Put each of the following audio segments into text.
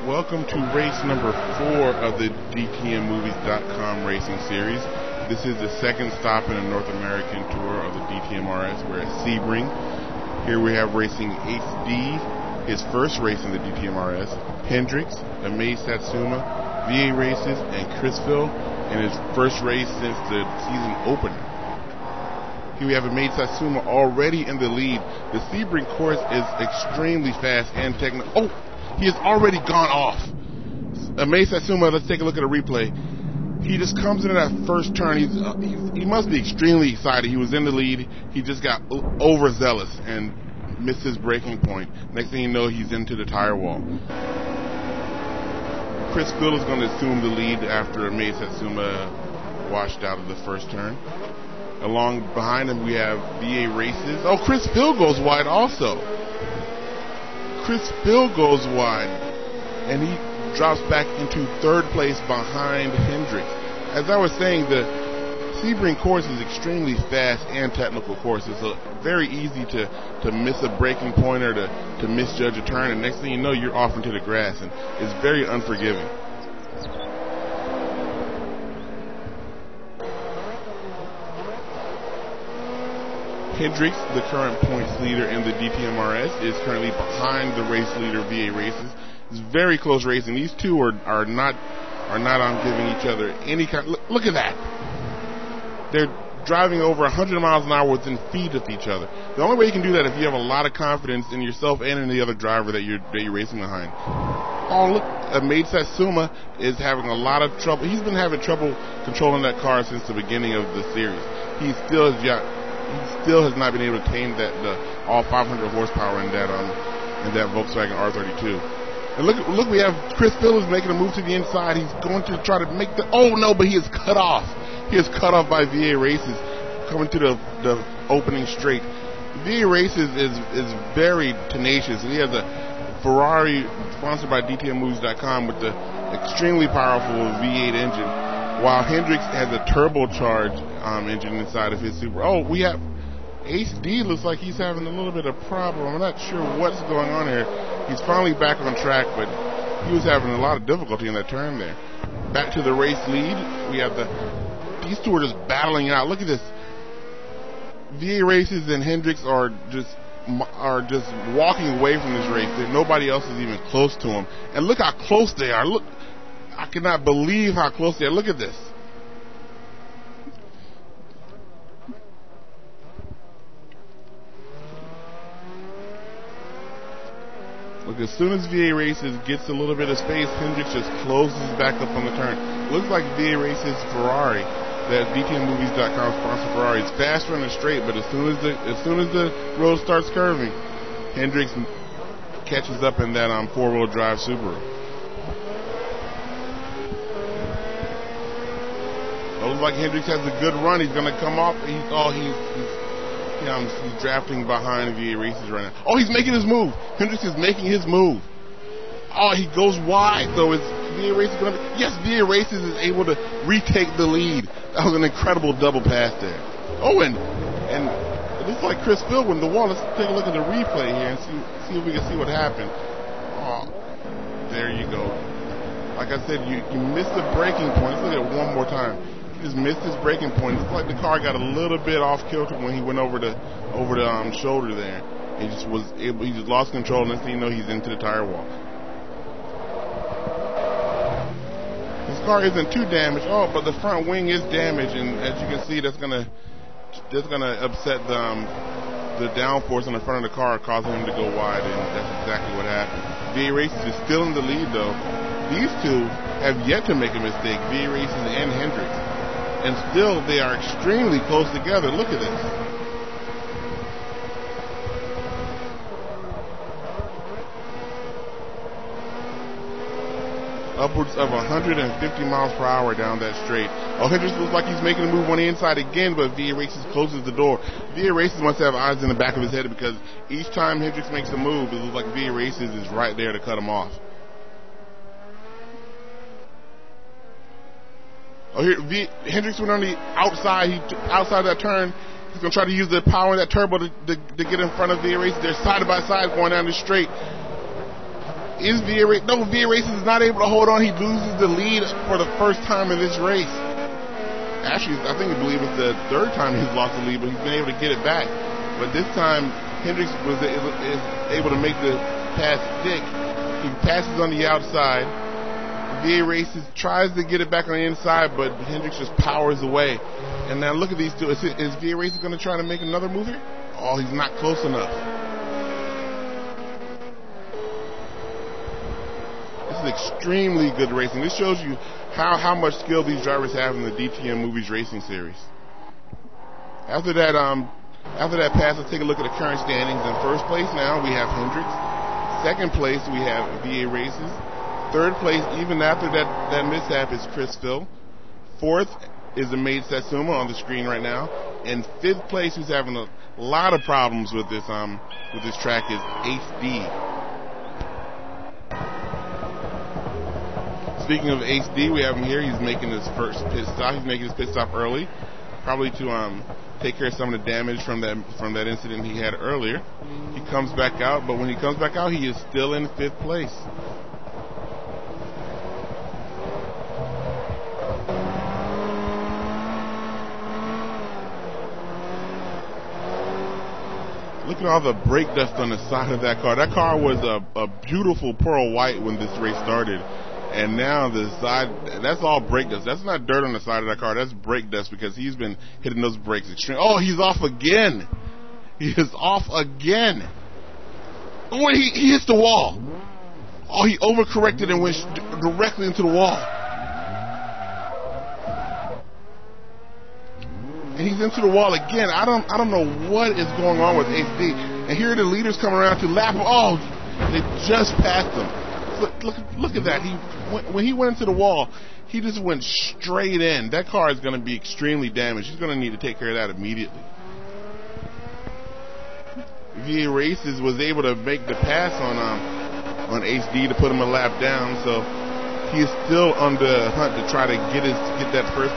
Welcome to race number 4 of the DTMMovies.com racing series. This is the second stop in the North American tour of the DTMRS. We're at Sebring. Here we have racing HD, his first race in the DTMRS, Hendricks, Amaze Satsuma, VA Races, and Chris Phil in his first race since the season opener. Here we have Amaze Satsuma already in the lead. The Sebring course is extremely fast and technical. Oh! He has already gone off. Amaze Satsuma, let's take a look at a replay. He just comes into that first turn. He must be extremely excited. He was in the lead. He just got overzealous and missed his braking point. Next thing you know, he's into the tire wall. Chris Phil is going to assume the lead after Amaze Satsuma washed out of the first turn. Along behind him, we have VA Races. Oh, Chris Phil goes wide also. Chris Phil goes wide, and he drops back into third place behind Hendricks. As I was saying, the Sebring course is extremely fast and technical course. It's very easy to miss a braking point or to misjudge a turn, and next thing you know, you're off into the grass, and it's very unforgiving. Hendricks, the current points leader in the DTMRS, is currently behind the race leader VA Races. It's very close racing. These two are not on giving each other any kind. Look at that. They're driving over 100 miles an hour within feet of each other. The only way you can do that if you have a lot of confidence in yourself and in the other driver that you're racing behind. Oh, look, Amaze Satsuma is having a lot of trouble. He's been having trouble controlling that car since the beginning of the series. He still has not been able to tame all 500 horsepower in that Volkswagen R32. And look, we have Chris Phil is making a move to the inside. He's going to try to make but he is cut off. He is cut off by VA Races coming to the opening straight. VA Races is very tenacious. He has a Ferrari sponsored by DTMMovies.com with the extremely powerful V8 engine, while Hendricks has a turbocharged engine inside of his Super. Oh, we have HD. Looks like he's having a little bit of problem. I'm not sure what's going on here. He's finally back on track, but he was having a lot of difficulty in that turn there. Back to the race lead. We have these two are just battling out. Look at this. VA Races and Hendricks are just walking away from this race. Nobody else is even close to him. And look how close they are. Look, I cannot believe how close they are. Look at this. Look, as soon as VA Races gets a little bit of space, Hendricks just closes back up on the turn. Looks like VA Races Ferrari, that DTMMovies.com sponsor Ferrari, is faster in the straight, but as soon as the road starts curving, Hendricks catches up in that four-wheel drive Subaru. It looks like Hendricks has a good run. He's going to come off. He's drafting behind VA Races right now. Oh, he's making his move. Hendricks is making his move. Oh, he goes wide. So is VA Races going to be? Yes, VA Races is able to retake the lead. That was an incredible double pass there. Oh, and it looks like Chris Phil went the wall. Let's take a look at the replay here and see if we can see what happened. Oh, there you go. Like I said, you missed the braking point. Let's look at it one more time. He just missed his braking point. It's like the car got a little bit off kilter when he went over the shoulder there. He just lost control, and next thing you know, he's into the tire wall. This car isn't too damaged. Oh, but the front wing is damaged, and as you can see, that's gonna upset the downforce on the front of the car, causing him to go wide, and that's exactly what happened. VA Races is still in the lead, though. These two have yet to make a mistake, VA Races and Hendricks. And still, they are extremely close together. Look at this. Upwards of 150 miles per hour down that straight. Oh, Hendricks looks like he's making a move on the inside again, but VA Races closes the door. VA Races must have eyes in the back of his head, because each time Hendricks makes a move, it looks like VA Races is right there to cut him off. Oh, here, Hendricks went on the outside. Outside that turn. He's going to try to use the power of that turbo to get in front of VA Races. They're side by side going down the straight. Is VA Races? No, VA Races is not able to hold on. He loses the lead for the first time in this race. Actually, I believe it's the third time he's lost the lead, but he's been able to get it back. But this time, Hendricks is able to make the pass stick. He passes on the outside. VA Races tries to get it back on the inside, but Hendricks just powers away. And now look at these two. Is VA Races going to try to make another move here? Oh, he's not close enough. This is extremely good racing. This shows you how much skill these drivers have in the DTM Movies Racing Series. After that pass, let's take a look at the current standings. In first place now, we have Hendricks. Second place, we have VA Races. Third place, even after that mishap, is Chris Phil. Fourth is the Maid Satsuma on the screen right now. And fifth place, who's having a lot of problems with this track, is HD. Speaking of HD, we have him here. He's making his first pit stop. He's making his pit stop early, probably to take care of some of the damage from that incident he had earlier. He comes back out, but when he comes back out, he is still in fifth place. Look at all the brake dust on the side of that car. That car was a beautiful pearl white when this race started. And now the side, that's all brake dust. That's not dirt on the side of that car. That's brake dust because he's been hitting those brakes extreme. Oh, he's off again. He is off again. Oh, and he hits the wall. Oh, he overcorrected and went directly into the wall. And he's into the wall again. I don't know what is going on with HD. And here are the leaders coming around to lap him. Oh, they just passed him. Look at that. When he went into the wall, he just went straight in. That car is going to be extremely damaged. He's going to need to take care of that immediately. VA Races was able to make the pass on HD to put him a lap down, so he is still on the hunt to try to get that first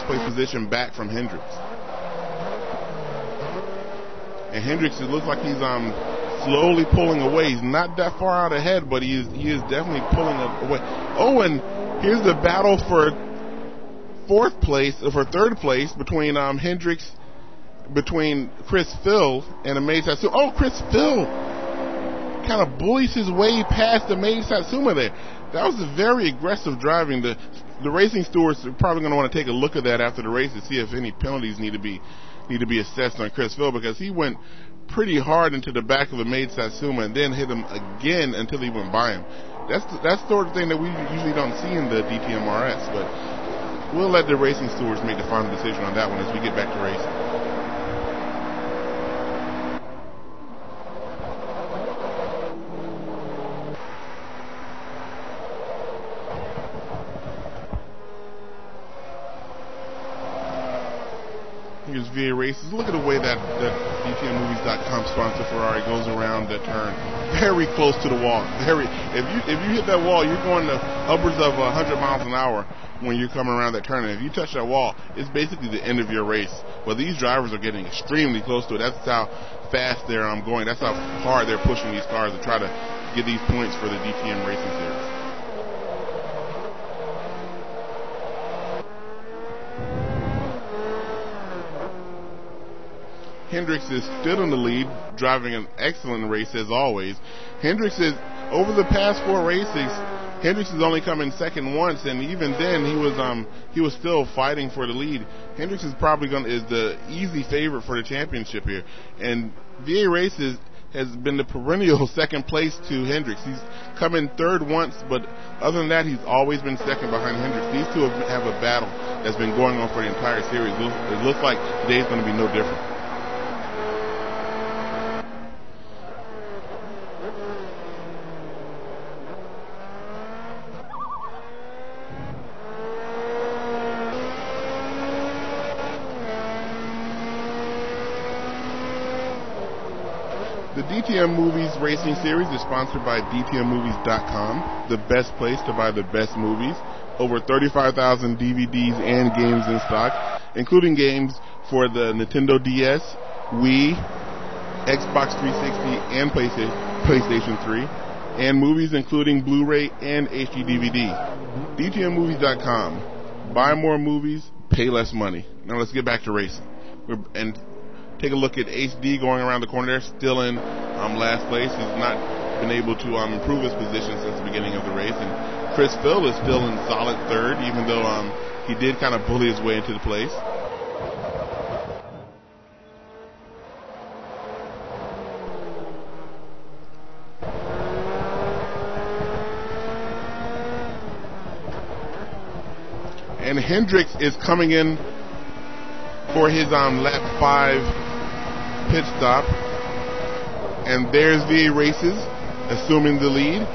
place position back from Hendricks. And Hendricks, it looks like he's slowly pulling away. He's not that far out ahead, but he is definitely pulling away. Oh, and here's the battle for third place between Hendricks, between Chris Phil and the Maid Satsuma. Oh, Chris Phil kind of bullies his way past the Maid Satsuma there. That was a very aggressive driving. The racing stewards are probably going to want to take a look at that after the race to see if any penalties need to be assessed on Chris Phil, because he went pretty hard into the back of the Maid Satsuma and then hit him again until he went by him. That's the sort of thing that we usually don't see in the DTMRS, but we'll let the racing stewards make the final decision on that one as we get back to racing. Here's VA Races. Look at the way that DTMMovies.com sponsor Ferrari goes around the turn, very close to the wall. If you hit that wall, you're going to upwards of 100 miles an hour when you're coming around that turn. And if you touch that wall, it's basically the end of your race. Well, these drivers are getting extremely close to it. That's how fast they're going. That's how hard they're pushing these cars to try to get these points for the DTM Racing Series. Hendricks is still in the lead, driving an excellent race as always. Hendricks is, over the past 4 races, Hendricks has only come in second once, and even then he was still fighting for the lead. Hendricks is probably is the easy favorite for the championship here. And VA Races has been the perennial second place to Hendricks. He's come in third once, but other than that, he's always been second behind Hendricks. These two have a battle that's been going on for the entire series. It looks like today's going to be no different. The DTM Movies Racing Series is sponsored by DTMMovies.com, the best place to buy the best movies. Over 35,000 DVDs and games in stock, including games for the Nintendo DS, Wii, Xbox 360, and PlayStation 3. and movies including Blu-ray and HD DVD. DTMMovies.com. Buy more movies, pay less money. Now let's get back to racing. And take a look at HD going around the corner there, still in last place. He's not been able to improve his position since the beginning of the race. And Chris Phil is still in solid third, even though he did kind of bully his way into the place. And Hendricks is coming in for his lap 5 pit stop. And there's VA Races assuming the lead.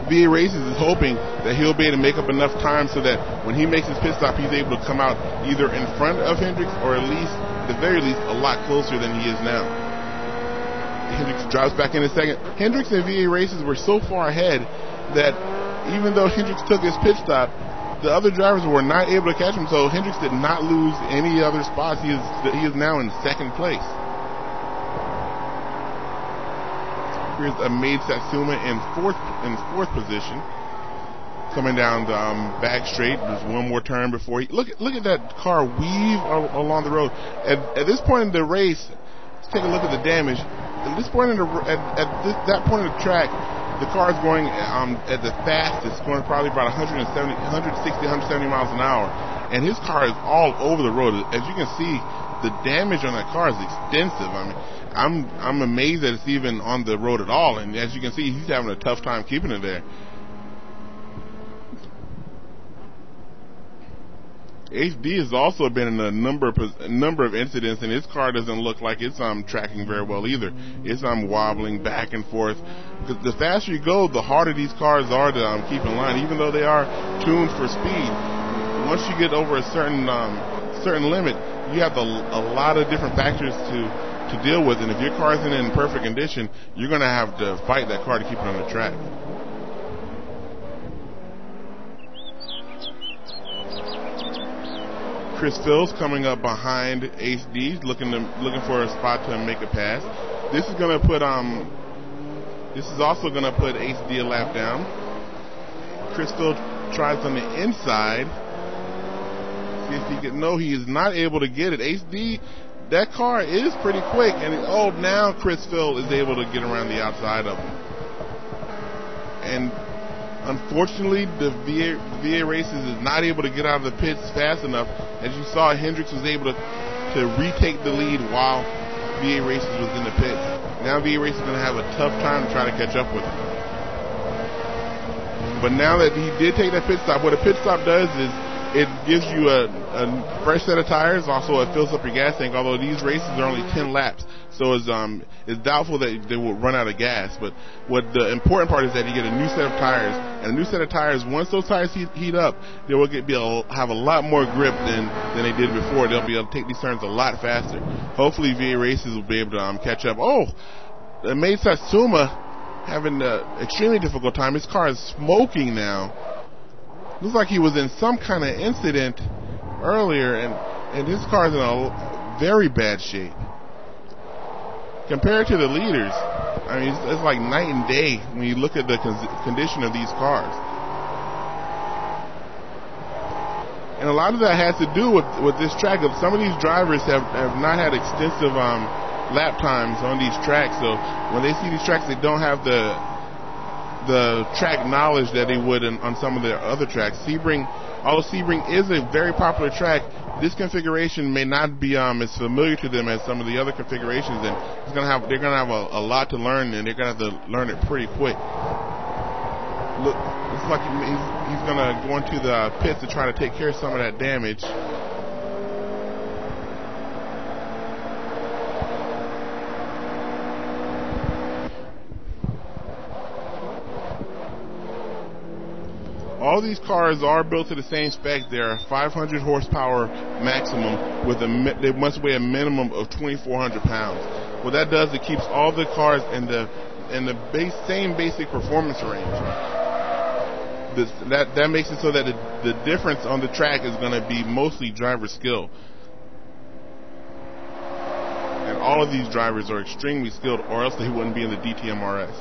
VA Races is hoping that he'll be able to make up enough time so that when he makes his pit stop, he's able to come out either in front of Hendricks or at least, at the very least, a lot closer than he is now. Hendricks drives back in a second. Hendricks and VA Races were so far ahead that even though Hendricks took his pit stop, the other drivers were not able to catch him, so Hendricks did not lose any other spots. He is now in second place. Here's Maid Satsuma in fourth position, coming down the back straight. There's one more turn before he look at that car weave along the road. At this point in the race, let's take a look at the damage. At this point in that point of the track, the car is going at the fastest, going probably about 160, 170 miles an hour, and his car is all over the road. As you can see, the damage on that car is extensive. I mean, I'm amazed that it's even on the road at all, and as you can see, he's having a tough time keeping it there. HD has also been in a number of incidents, and his car doesn't look like it's tracking very well either. It's wobbling back and forth. The faster you go, the harder these cars are to keep in line, even though they are tuned for speed. Once you get over a certain limit, you have a lot of different factors to deal with, and if your car isn't in perfect condition, you're going to have to fight that car to keep it on the track. Chris Phil's coming up behind HD, looking for a spot to make a pass. This is also going to put HD a lap down. Chris Phil tries on the inside. See if he can. No, he is not able to get it. HD, that car is pretty quick, and now Chris Phil is able to get around the outside of him. And unfortunately, the VA Races is not able to get out of the pits fast enough. As you saw, Hendricks was able to retake the lead while VA Races was in the pits. Now VA Races is going to have a tough time to try to catch up with him. But now that he did take that pit stop, what a pit stop does is it gives you a fresh set of tires. Also, it fills up your gas tank, although these races are only 10 laps. So it's doubtful that they will run out of gas. But what the important part is that you get a new set of tires. And a new set of tires, once those tires heat up, they will have a lot more grip than they did before. They'll be able to take these turns a lot faster. Hopefully, VA Races will be able to catch up. Maid Satsuma having an extremely difficult time. His car is smoking now. Looks like he was in some kind of incident earlier, and his car is in a very bad shape. Compared to the leaders, I mean, it's like night and day when you look at the condition of these cars. And a lot of that has to do with this track. Some of these drivers have not had extensive lap times on these tracks, so when they see these tracks, they don't have the track knowledge that they would on some of their other tracks. Although Sebring is a very popular track, this configuration may not be as familiar to them as some of the other configurations, and they're gonna have a lot to learn, and they're gonna have to learn it pretty quick. Look, looks like he's gonna go into the pits to try to take care of some of that damage. All these cars are built to the same spec. They're 500 horsepower maximum, they must weigh a minimum of 2,400 pounds. What that does, it keeps all the cars in the in the same basic performance range. That makes it so that the difference on the track is going to be mostly driver skill. And all of these drivers are extremely skilled, or else they wouldn't be in the DTMRS.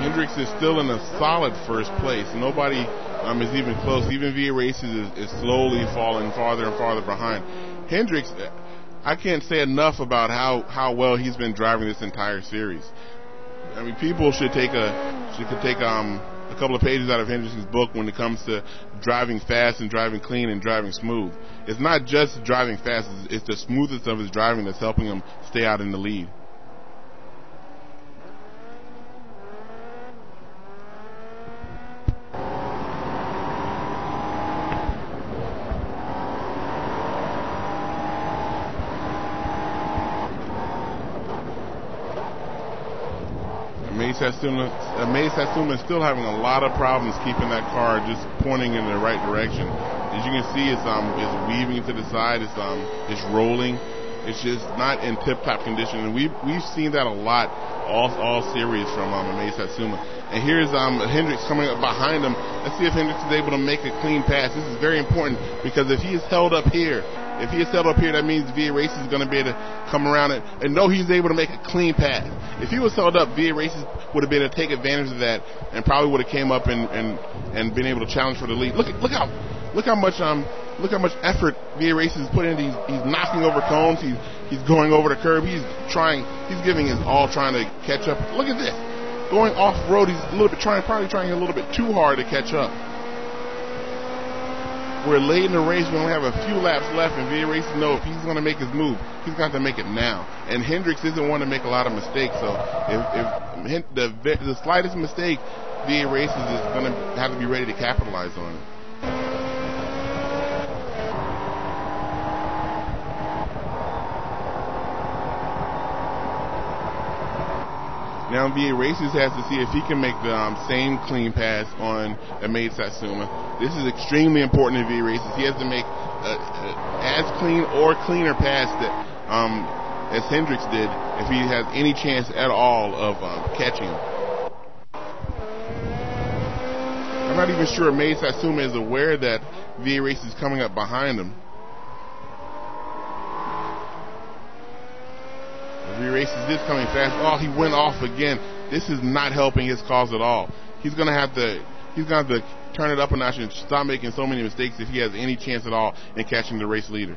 Hendricks is still in a solid first place. Nobody is even close. Even VA Races is slowly falling farther and farther behind. Hendricks, I can't say enough about how well he's been driving this entire series. I mean, people should take a couple of pages out of Hendricks' book when it comes to driving fast and driving clean and driving smooth. It's not just driving fast, it's the smoothness of his driving that's helping him stay out in the lead. Mace Satsuma is still having a lot of problems keeping that car just pointing in the right direction. As you can see, it's weaving to the side, it's rolling. It's just not in tip-top condition, and we've seen that a lot all series from Mace Satsuma. And here's Hendricks coming up behind him. Let's see if Hendricks is able to make a clean pass. This is very important because if he is held up here, that means VA Races is going to be able to come around and know he's able to make a clean pass. If he was held up, VA Races would have been able to take advantage of that and probably would have came up and been able to challenge for the lead. Look how much effort VA Races is putting in. He's knocking over cones. He's going over the curb. He's giving his all trying to catch up. Look at this. Going off road, he's probably trying a little bit too hard to catch up. We're late in the race. We only have a few laps left, and VA Races know if he's going to make his move, he's got to make it now. And Hendricks isn't one to make a lot of mistakes, so if the slightest mistake, VA Races is going to have to be ready to capitalize on it. Now VA Races has to see if he can make the same clean pass on Mace Satsuma. This is extremely important in VA Races. He has to make as clean or cleaner pass that as Hendricks did if he has any chance at all of catching him. I'm not even sure Mace Satsuma is aware that VA Races is coming up behind him. VA Races is coming fast. Oh, he went off again. This is not helping his cause at all. He's gonna have to turn it up a notch and stop making so many mistakes if he has any chance at all in catching the race leader.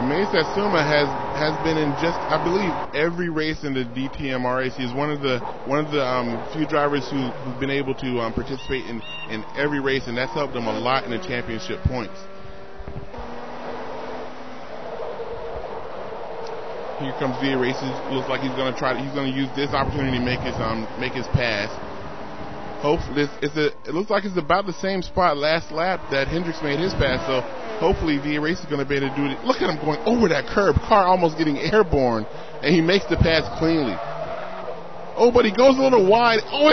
Mace Satsuma has been in just, I believe, every race in the DTMRS. He's one of the few drivers who've been able to participate in every race, and that's helped him a lot in the championship points. Here comes VA Races. Looks like he's going to use this opportunity to make his pass. Hopefully, it looks like it's about the same spot last lap that Hendricks made his pass. So hopefully VA Races is going to be able to do it. Look at him going over that curb. Car almost getting airborne, and he makes the pass cleanly. Oh, but he goes a little wide. Oh,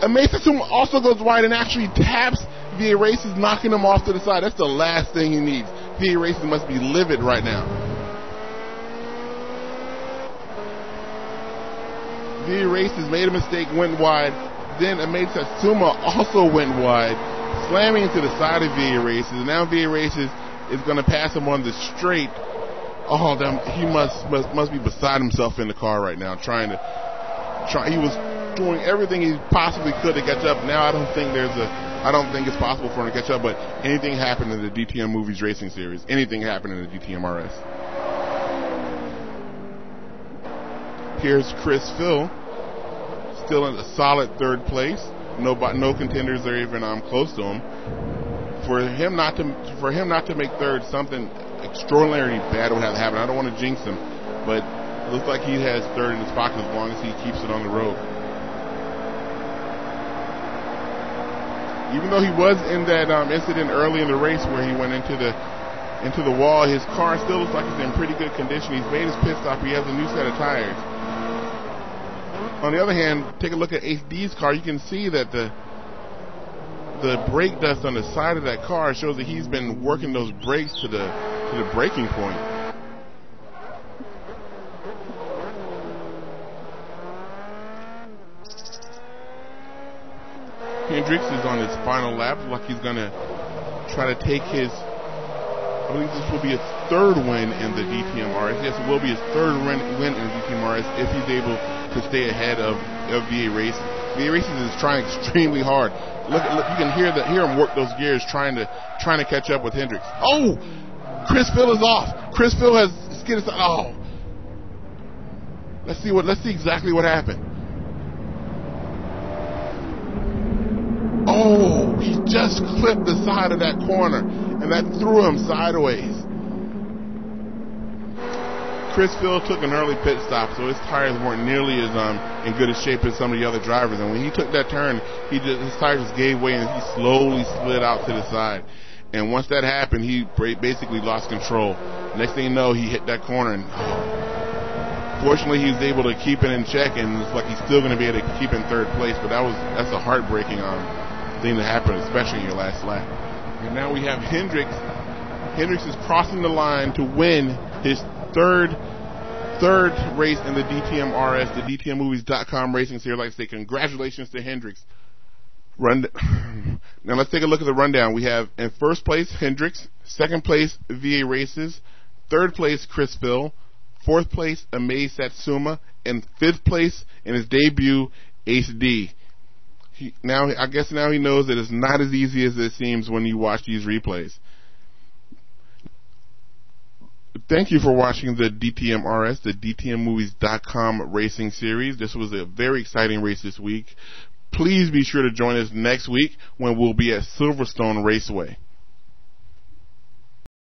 and Mace Satsuma also goes wide and actually taps VA Races, knocking him off to the side. That's the last thing he needs. VA Races must be livid right now. VA Races made a mistake, went wide. Then Mace Satsuma also went wide, slamming into the side of VA Races. Now VA Races is going to pass him on the straight. Oh, he must be beside himself in the car right now, he was doing everything he possibly could to catch up. Now I don't think it's possible for him to catch up, but anything happened in the DTM Movies Racing Series. Anything happened in the DTMRS. Here's Chris Phil, still in a solid third place. No contenders are even close to him. For him not to make third, something extraordinarily bad would have to happen. I don't want to jinx him, but it looks like he has third in his pocket as long as he keeps it on the road. Even though he was in that incident early in the race where he went into the into the wall. His car still looks like it's in pretty good condition. He's made his pit stop. He has a new set of tires. On the other hand, take a look at HD's car. You can see that the brake dust on the side of that car shows that he's been working those brakes to the braking point. Hendricks is on his final lap. Like he's going to try to take his, I believe this will be his third win in the DTMRS. Yes, it will be his third win in the DTMRS if he's able to stay ahead of VA Racing. VA Racing is trying extremely hard. Look, you can hear him work those gears trying to catch up with Hendricks. Oh, Chris Phil is off. Chris Phil has skidded. Oh, let's see exactly what happened. Oh, he just clipped the side of that corner, and that threw him sideways. Chris Phil took an early pit stop, so his tires weren't nearly as in good a shape as some of the other drivers. And when he took that turn, his tires just gave way, and he slowly slid out to the side. And once that happened, he basically lost control. Next thing you know, he hit that corner, and fortunately, he was able to keep it in check, and it's like he's still going to be able to keep in third place. But that's a heartbreaking thing to happen, especially in your last lap. And now we have Hendricks. Hendricks is crossing the line to win his third race in the DTMRS, the DTMmovies.com racing series. I'd like to say congratulations to Hendricks. Now let's take a look at the rundown. We have in first place Hendricks, second place VA Races, third place Chris Phil, fourth place Amaze Satsuma, and fifth place in his debut Ace D. I guess now he knows that it's not as easy as it seems when you watch these replays. Thank you for watching the DTMRS, the DTMmovies.com racing series. This was a very exciting race this week. Please be sure to join us next week when we'll be at Silverstone Raceway.